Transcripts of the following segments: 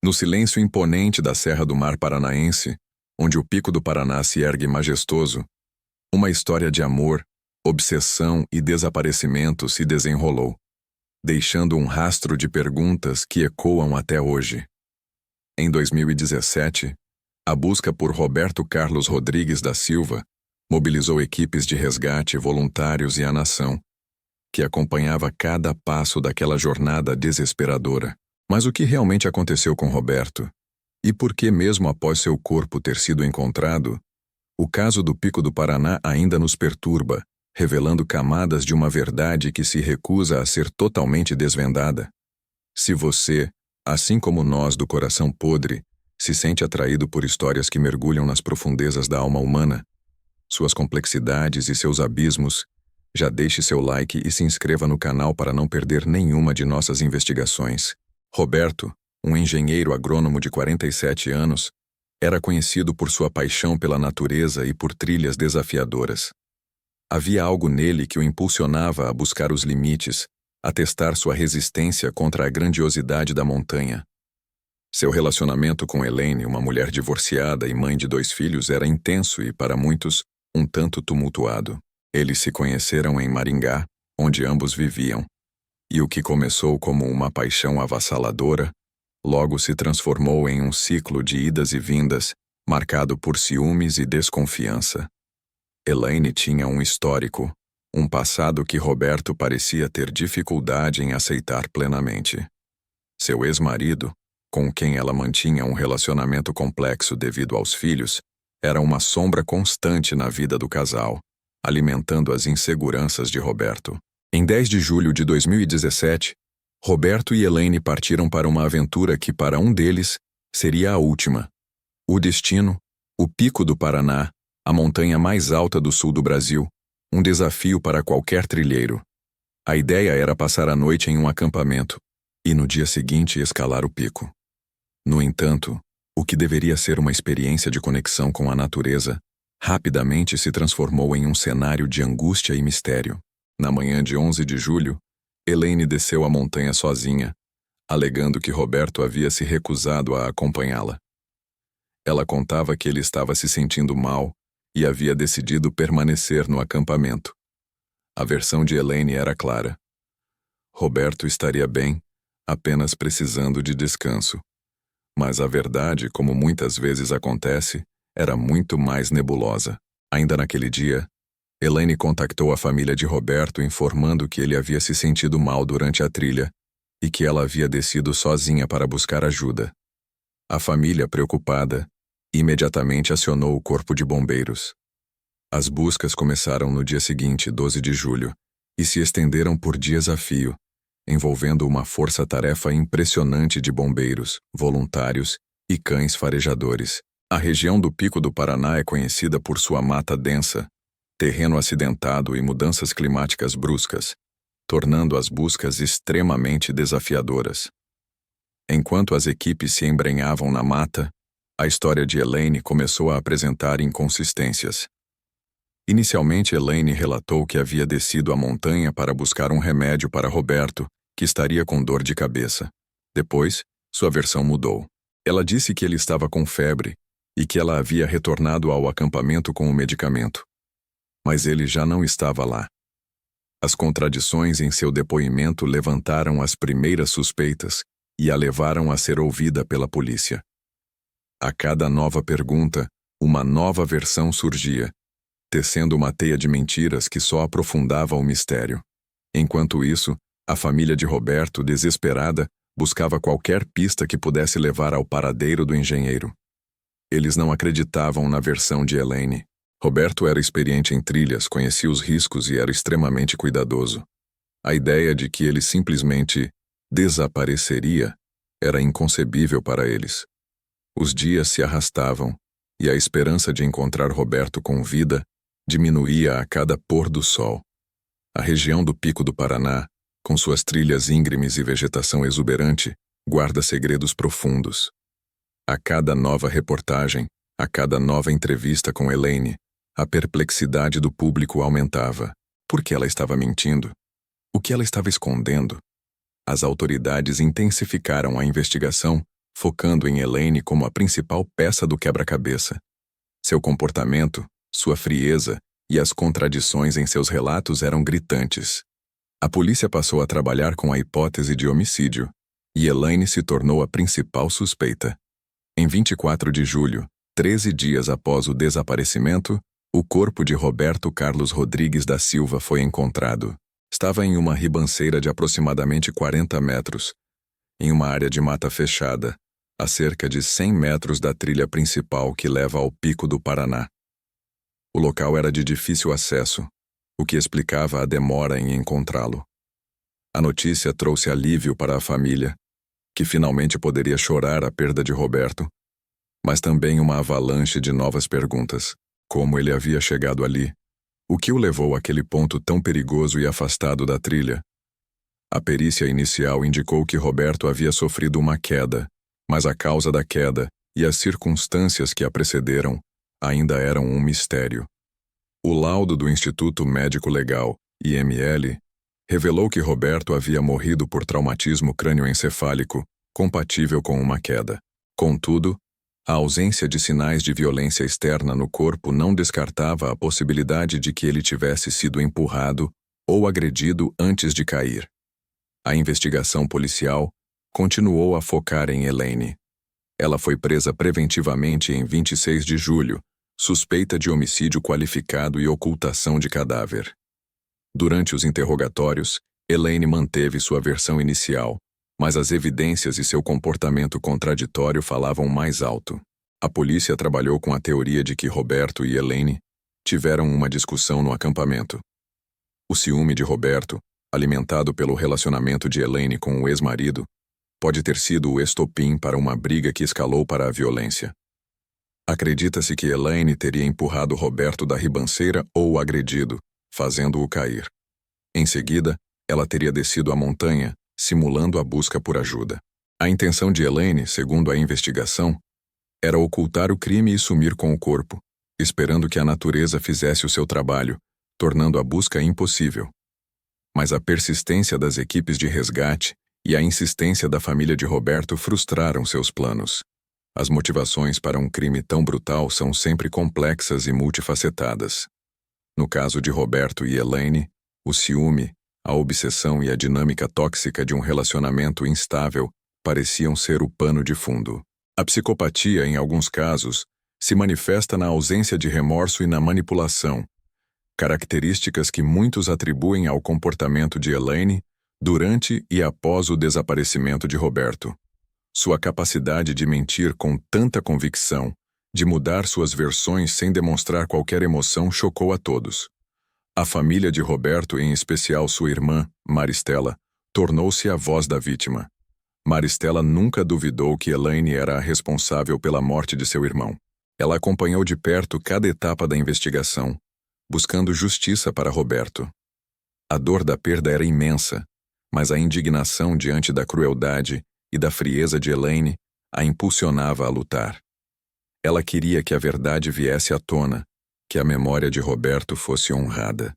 No silêncio imponente da Serra do Mar Paranaense, onde o Pico do Paraná se ergue majestoso, uma história de amor, obsessão e desaparecimento se desenrolou, deixando um rastro de perguntas que ecoam até hoje. Em 2017, a busca por Roberto Carlos Rodrigues da Silva mobilizou equipes de resgate, voluntários e a nação, que acompanhava cada passo daquela jornada desesperadora. Mas o que realmente aconteceu com Roberto? E por que, mesmo após seu corpo ter sido encontrado, o caso do Pico do Paraná ainda nos perturba, revelando camadas de uma verdade que se recusa a ser totalmente desvendada? Se você, assim como nós do coração podre, se sente atraído por histórias que mergulham nas profundezas da alma humana, suas complexidades e seus abismos, já deixe seu like e se inscreva no canal para não perder nenhuma de nossas investigações. Roberto, um engenheiro agrônomo de 47 anos, era conhecido por sua paixão pela natureza e por trilhas desafiadoras. Havia algo nele que o impulsionava a buscar os limites, a testar sua resistência contra a grandiosidade da montanha. Seu relacionamento com Elaine, uma mulher divorciada e mãe de 2 filhos, era intenso e, para muitos, um tanto tumultuado. Eles se conheceram em Maringá, onde ambos viviam. E o que começou como uma paixão avassaladora, logo se transformou em um ciclo de idas e vindas, marcado por ciúmes e desconfiança. Elaine tinha um histórico, um passado que Roberto parecia ter dificuldade em aceitar plenamente. Seu ex-marido, com quem ela mantinha um relacionamento complexo devido aos filhos, era uma sombra constante na vida do casal, alimentando as inseguranças de Roberto. Em 10 de julho de 2017, Roberto e Elaine partiram para uma aventura que para um deles seria a última. O destino, o Pico do Paraná, a montanha mais alta do sul do Brasil, um desafio para qualquer trilheiro. A ideia era passar a noite em um acampamento e no dia seguinte escalar o pico. No entanto, o que deveria ser uma experiência de conexão com a natureza, rapidamente se transformou em um cenário de angústia e mistério. Na manhã de 11 de julho, Elaine desceu a montanha sozinha, alegando que Roberto havia se recusado a acompanhá-la. Ela contava que ele estava se sentindo mal e havia decidido permanecer no acampamento. A versão de Elaine era clara. Roberto estaria bem, apenas precisando de descanso. Mas a verdade, como muitas vezes acontece, era muito mais nebulosa. Ainda naquele dia, Elaine contactou a família de Roberto informando que ele havia se sentido mal durante a trilha e que ela havia descido sozinha para buscar ajuda. A família, preocupada, imediatamente acionou o corpo de bombeiros. As buscas começaram no dia seguinte, 12 de julho, e se estenderam por dias a fio, envolvendo uma força-tarefa impressionante de bombeiros, voluntários e cães farejadores. A região do Pico do Paraná é conhecida por sua mata densa, terreno acidentado e mudanças climáticas bruscas, tornando as buscas extremamente desafiadoras. Enquanto as equipes se embrenhavam na mata, a história de Elaine começou a apresentar inconsistências. Inicialmente, Elaine relatou que havia descido a montanha para buscar um remédio para Roberto, que estaria com dor de cabeça. Depois, sua versão mudou. Ela disse que ele estava com febre e que ela havia retornado ao acampamento com o medicamento. Mas ele já não estava lá. As contradições em seu depoimento levantaram as primeiras suspeitas e a levaram a ser ouvida pela polícia. A cada nova pergunta, uma nova versão surgia, tecendo uma teia de mentiras que só aprofundava o mistério. Enquanto isso, a família de Roberto, desesperada, buscava qualquer pista que pudesse levar ao paradeiro do engenheiro. Eles não acreditavam na versão de Elaine. Roberto era experiente em trilhas, conhecia os riscos e era extremamente cuidadoso. A ideia de que ele simplesmente desapareceria era inconcebível para eles. Os dias se arrastavam e a esperança de encontrar Roberto com vida diminuía a cada pôr do sol. A região do Pico do Paraná, com suas trilhas íngremes e vegetação exuberante, guarda segredos profundos. A cada nova reportagem, a cada nova entrevista com Elaine, a perplexidade do público aumentava. Por que ela estava mentindo? O que ela estava escondendo? As autoridades intensificaram a investigação, focando em Elaine como a principal peça do quebra-cabeça. Seu comportamento, sua frieza e as contradições em seus relatos eram gritantes. A polícia passou a trabalhar com a hipótese de homicídio, e Elaine se tornou a principal suspeita. Em 24 de julho, 13 dias após o desaparecimento, o corpo de Roberto Carlos Rodrigues da Silva foi encontrado. Estava em uma ribanceira de aproximadamente 40 metros, em uma área de mata fechada, a cerca de 100 metros da trilha principal que leva ao Pico do Paraná. O local era de difícil acesso, o que explicava a demora em encontrá-lo. A notícia trouxe alívio para a família, que finalmente poderia chorar a perda de Roberto, mas também uma avalanche de novas perguntas. Como ele havia chegado ali? O que o levou àquele ponto tão perigoso e afastado da trilha? A perícia inicial indicou que Roberto havia sofrido uma queda, mas a causa da queda e as circunstâncias que a precederam ainda eram um mistério. O laudo do Instituto Médico Legal, IML, revelou que Roberto havia morrido por traumatismo crânioencefálico, compatível com uma queda. Contudo, a ausência de sinais de violência externa no corpo não descartava a possibilidade de que ele tivesse sido empurrado ou agredido antes de cair. A investigação policial continuou a focar em Elaine. Ela foi presa preventivamente em 26 de julho, suspeita de homicídio qualificado e ocultação de cadáver. Durante os interrogatórios, Elaine manteve sua versão inicial, mas as evidências e seu comportamento contraditório falavam mais alto. A polícia trabalhou com a teoria de que Roberto e Elaine tiveram uma discussão no acampamento. O ciúme de Roberto, alimentado pelo relacionamento de Elaine com o ex-marido, pode ter sido o estopim para uma briga que escalou para a violência. Acredita-se que Elaine teria empurrado Roberto da ribanceira ou o agredido, fazendo-o cair. Em seguida, ela teria descido a montanha, simulando a busca por ajuda. A intenção de Elaine, segundo a investigação, era ocultar o crime e sumir com o corpo, esperando que a natureza fizesse o seu trabalho, tornando a busca impossível. Mas a persistência das equipes de resgate e a insistência da família de Roberto frustraram seus planos. As motivações para um crime tão brutal são sempre complexas e multifacetadas. No caso de Roberto e Elaine, o ciúme, a obsessão e a dinâmica tóxica de um relacionamento instável pareciam ser o pano de fundo. A psicopatia, em alguns casos, se manifesta na ausência de remorso e na manipulação, características que muitos atribuem ao comportamento de Elaine durante e após o desaparecimento de Roberto. Sua capacidade de mentir com tanta convicção, de mudar suas versões sem demonstrar qualquer emoção, chocou a todos. A família de Roberto, em especial sua irmã, Maristela, tornou-se a voz da vítima. Maristela nunca duvidou que Elaine era a responsável pela morte de seu irmão. Ela acompanhou de perto cada etapa da investigação, buscando justiça para Roberto. A dor da perda era imensa, mas a indignação diante da crueldade e da frieza de Elaine a impulsionava a lutar. Ela queria que a verdade viesse à tona, que a memória de Roberto fosse honrada.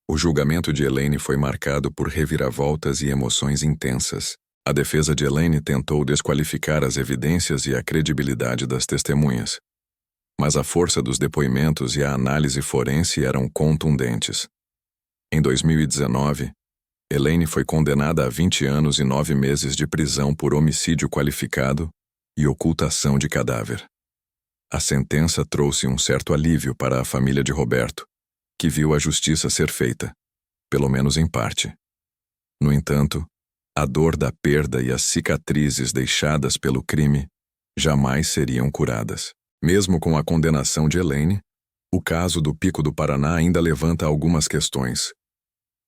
O julgamento de Elaine foi marcado por reviravoltas e emoções intensas. A defesa de Elaine tentou desqualificar as evidências e a credibilidade das testemunhas. Mas a força dos depoimentos e a análise forense eram contundentes. Em 2019, Elaine foi condenada a 20 anos e 9 meses de prisão por homicídio qualificado e ocultação de cadáver. A sentença trouxe um certo alívio para a família de Roberto, que viu a justiça ser feita, pelo menos em parte. No entanto, a dor da perda e as cicatrizes deixadas pelo crime jamais seriam curadas. Mesmo com a condenação de Elaine, o caso do Pico do Paraná ainda levanta algumas questões.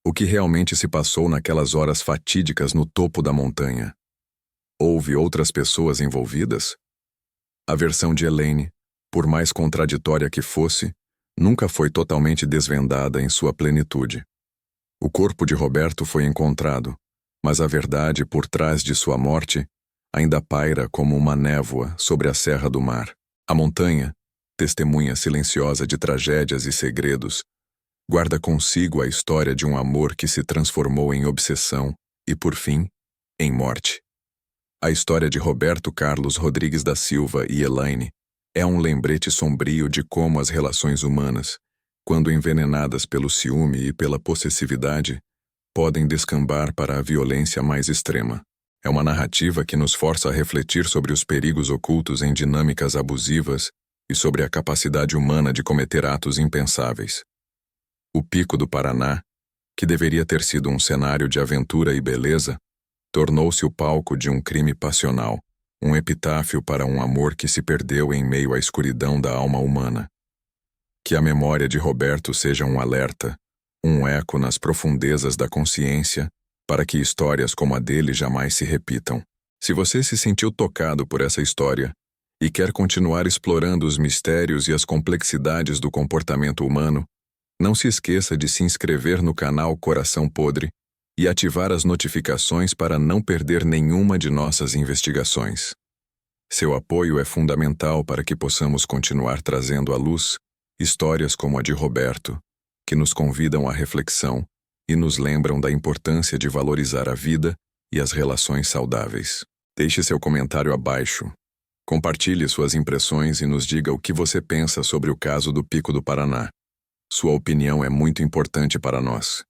O que realmente se passou naquelas horas fatídicas no topo da montanha? Houve outras pessoas envolvidas? A versão de Elaine, por mais contraditória que fosse, nunca foi totalmente desvendada em sua plenitude. O corpo de Roberto foi encontrado, mas a verdade por trás de sua morte ainda paira como uma névoa sobre a Serra do Mar. A montanha, testemunha silenciosa de tragédias e segredos, guarda consigo a história de um amor que se transformou em obsessão e, por fim, em morte. A história de Roberto Carlos Rodrigues da Silva e Elaine é um lembrete sombrio de como as relações humanas, quando envenenadas pelo ciúme e pela possessividade, podem descambar para a violência mais extrema. É uma narrativa que nos força a refletir sobre os perigos ocultos em dinâmicas abusivas e sobre a capacidade humana de cometer atos impensáveis. O Pico do Paraná, que deveria ter sido um cenário de aventura e beleza, tornou-se o palco de um crime passional, um epitáfio para um amor que se perdeu em meio à escuridão da alma humana. Que a memória de Roberto seja um alerta, um eco nas profundezas da consciência, para que histórias como a dele jamais se repitam. Se você se sentiu tocado por essa história e quer continuar explorando os mistérios e as complexidades do comportamento humano, não se esqueça de se inscrever no canal Coração Podre e ativar as notificações para não perder nenhuma de nossas investigações. Seu apoio é fundamental para que possamos continuar trazendo à luz histórias como a de Roberto, que nos convidam à reflexão e nos lembram da importância de valorizar a vida e as relações saudáveis. Deixe seu comentário abaixo. Compartilhe suas impressões e nos diga o que você pensa sobre o caso do Pico do Paraná. Sua opinião é muito importante para nós.